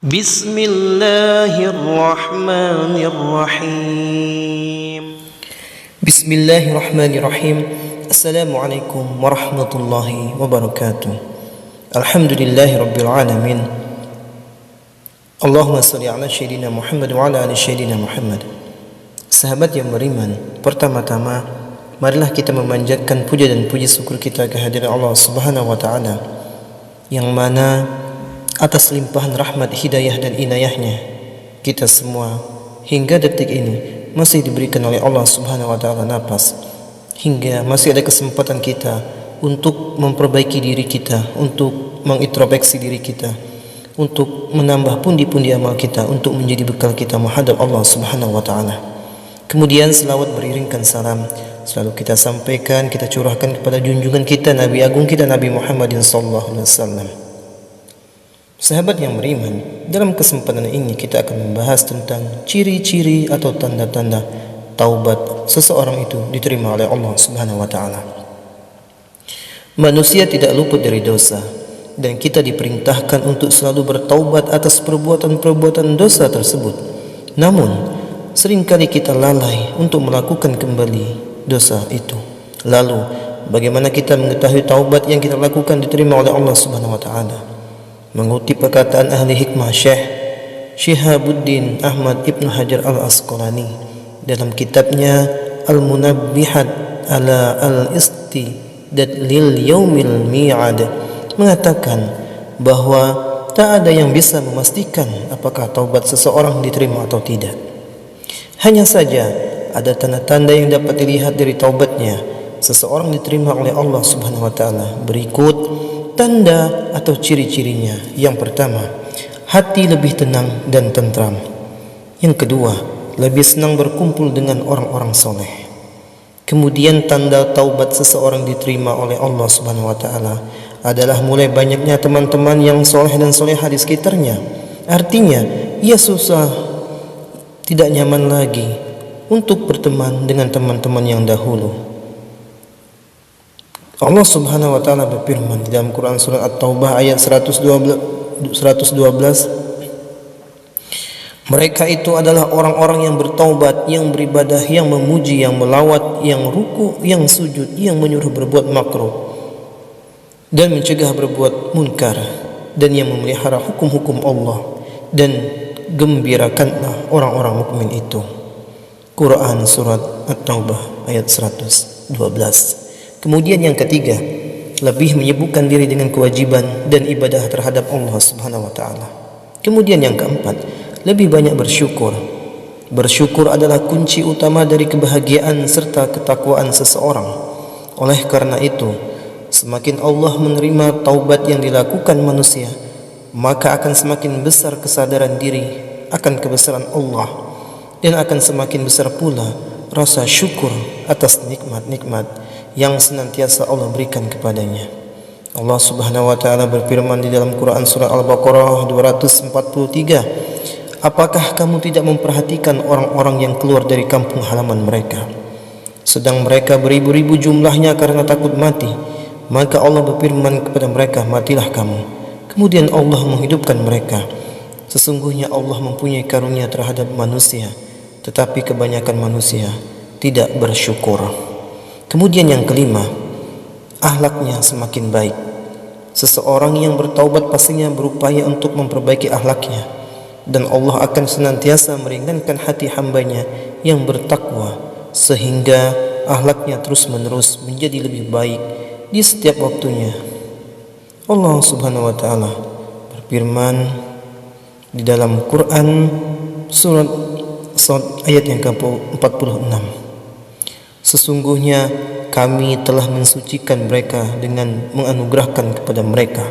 Bismillahirrahmanirrahim. Bismillahirrahmanirrahim. Assalamualaikum warahmatullahi wabarakatuh. Alhamdulillahi rabbil alamin. Allahumma salli ala sayyidina Muhammad wa ala ali sayyidina Muhammad. Sahabat yang beriman, pertama-tama marilah kita memanjatkan puja dan puji syukur kita kehadiran Allah Subhanahu wa taala, yang mana atas limpahan rahmat, hidayah dan inayahnya kita semua hingga detik ini masih diberikan oleh Allah Subhanahu wa taala napas, hingga masih ada kesempatan kita untuk memperbaiki diri kita, untuk mengintrospeksi diri kita, untuk menambah pundi-pundi amal kita, untuk menjadi bekal kita menghadap Allah Subhanahu wa taala. Kemudian selawat beriringkan salam selalu kita sampaikan, kita curahkan kepada junjungan kita, Nabi agung kita, Nabi Muhammadin sallallahu alaihi wasallam. Sahabat yang beriman, dalam kesempatan ini kita akan membahas tentang ciri-ciri atau tanda-tanda taubat seseorang itu diterima oleh Allah Subhanahu wa taala. Manusia tidak luput dari dosa, dan kita diperintahkan untuk selalu bertaubat atas perbuatan-perbuatan dosa tersebut. Namun, seringkali kita lalai untuk melakukan kembali dosa itu. Lalu, bagaimana kita mengetahui taubat yang kita lakukan diterima oleh Allah Subhanahu wa taala? Mengutip perkataan ahli hikmah Syekh Syihabuddin Ahmad Ibn Hajar Al-Asqalani dalam kitabnya Al-Munabbihat ala Al-Istidad lil Yaumil Mi'ad, mengatakan bahwa tak ada yang bisa memastikan apakah taubat seseorang diterima atau tidak. Hanya saja ada tanda-tanda yang dapat dilihat dari taubatnya seseorang diterima oleh Allah Subhanahu wa taala. Berikut tanda atau ciri-cirinya. Yang pertama, hati lebih tenang dan tentram. Yang kedua, lebih senang berkumpul dengan orang-orang soleh. Kemudian tanda taubat seseorang diterima oleh Allah Subhanahu wa taala adalah mulai banyaknya teman-teman yang soleh dan solehah di sekitarnya. Artinya, ia susah, tidak nyaman lagi untuk berteman dengan teman-teman yang dahulu. Allah Subhanahu wa taala berfirman di dalam Quran surat At-Taubah ayat 112, mereka itu adalah orang-orang yang bertaubat, yang beribadah, yang memuji, yang melawat, yang ruku, yang sujud, yang menyuruh berbuat makruh dan mencegah berbuat munkar, dan yang memelihara hukum-hukum Allah, dan gembirakanlah orang-orang mukmin itu. Quran surat At-Taubah ayat 112. Kemudian yang ketiga, lebih menyibukkan diri dengan kewajiban dan ibadah terhadap Allah Subhanahu wa taala. Kemudian yang keempat, lebih banyak bersyukur. Bersyukur adalah kunci utama dari kebahagiaan serta ketakwaan seseorang. Oleh karena itu, semakin Allah menerima taubat yang dilakukan manusia, maka akan semakin besar kesadaran diri akan kebesaran Allah, dan akan semakin besar pula rasa syukur atas nikmat-nikmat yang senantiasa Allah berikan kepadanya. Allah Subhanahu wa taala berfirman di dalam Quran surah Al-Baqarah 243, apakah kamu tidak memperhatikan orang-orang yang keluar dari kampung halaman mereka, sedang mereka beribu-ribu jumlahnya karena takut mati, maka Allah berfirman kepada mereka, matilah kamu. Kemudian Allah menghidupkan mereka. Sesungguhnya Allah mempunyai karunia terhadap manusia, tetapi kebanyakan manusia tidak bersyukur. Kemudian yang kelima, akhlaknya semakin baik. Seseorang yang bertaubat pastinya berupaya untuk memperbaiki akhlaknya, dan Allah akan senantiasa meringankan hati hambanya yang bertakwa, sehingga akhlaknya terus-menerus menjadi lebih baik di setiap waktunya. Allah Subhanahu wa taala berfirman di dalam Quran surat Shad ayat yang ke-46, sesungguhnya kami telah mensucikan mereka dengan menganugerahkan kepada mereka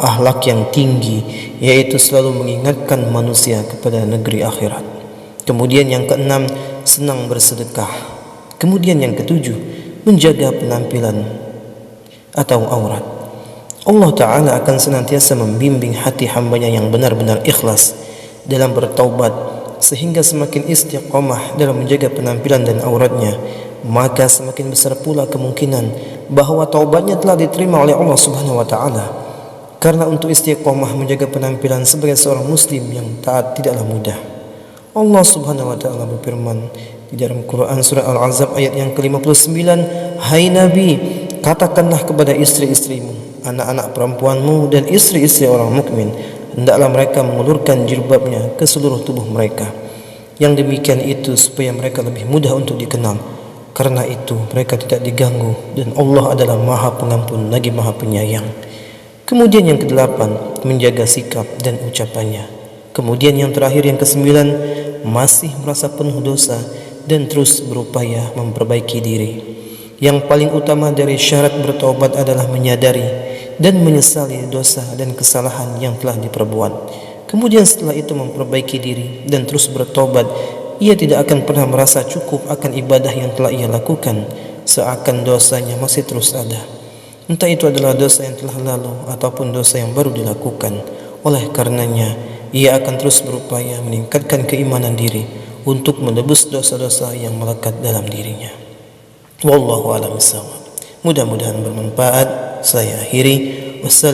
akhlak yang tinggi, yaitu selalu mengingatkan manusia kepada negeri akhirat. Kemudian yang keenam, senang bersedekah. Kemudian yang ketujuh, menjaga penampilan atau aurat. Allah Ta'ala akan senantiasa membimbing hati hambanya yang benar-benar ikhlas dalam bertaubat, sehingga semakin istiqomah dalam menjaga penampilan dan auratnya, maka semakin besar pula kemungkinan bahwa taubatnya telah diterima oleh Allah Subhanahu wa taala. Karena untuk istiqomah menjaga penampilan sebagai seorang muslim yang taat tidaklah mudah. Allah Subhanahu wa taala berfirman di dalam Quran surah Al-Ahzab ayat yang ke-59, "Hai Nabi, katakanlah kepada istri-istrimu, anak-anak perempuanmu dan istri-istri orang mukmin, hendaklah mereka mengulurkan jilbabnya ke seluruh tubuh mereka. Yang demikian itu supaya mereka lebih mudah untuk dikenal. Karena itu mereka tidak diganggu dan Allah adalah Maha Pengampun lagi Maha Penyayang." Kemudian yang ke-8, menjaga sikap dan ucapannya. Kemudian yang terakhir yang ke-9, masih merasa penuh dosa dan terus berupaya memperbaiki diri. Yang paling utama dari syarat bertaubat adalah menyadari dan menyesali dosa dan kesalahan yang telah diperbuat. Kemudian setelah itu memperbaiki diri dan terus bertaubat. Ia tidak akan pernah merasa cukup akan ibadah yang telah ia lakukan, seakan dosanya masih terus ada. Entah itu adalah dosa yang telah lalu ataupun dosa yang baru dilakukan. Oleh karenanya, ia akan terus berupaya meningkatkan keimanan diri untuk menebus dosa-dosa yang melekat dalam dirinya. Wallahu a'lam bishawab. Mudah-mudahan bermanfaat. Saya akhiri. Wassalamualaikum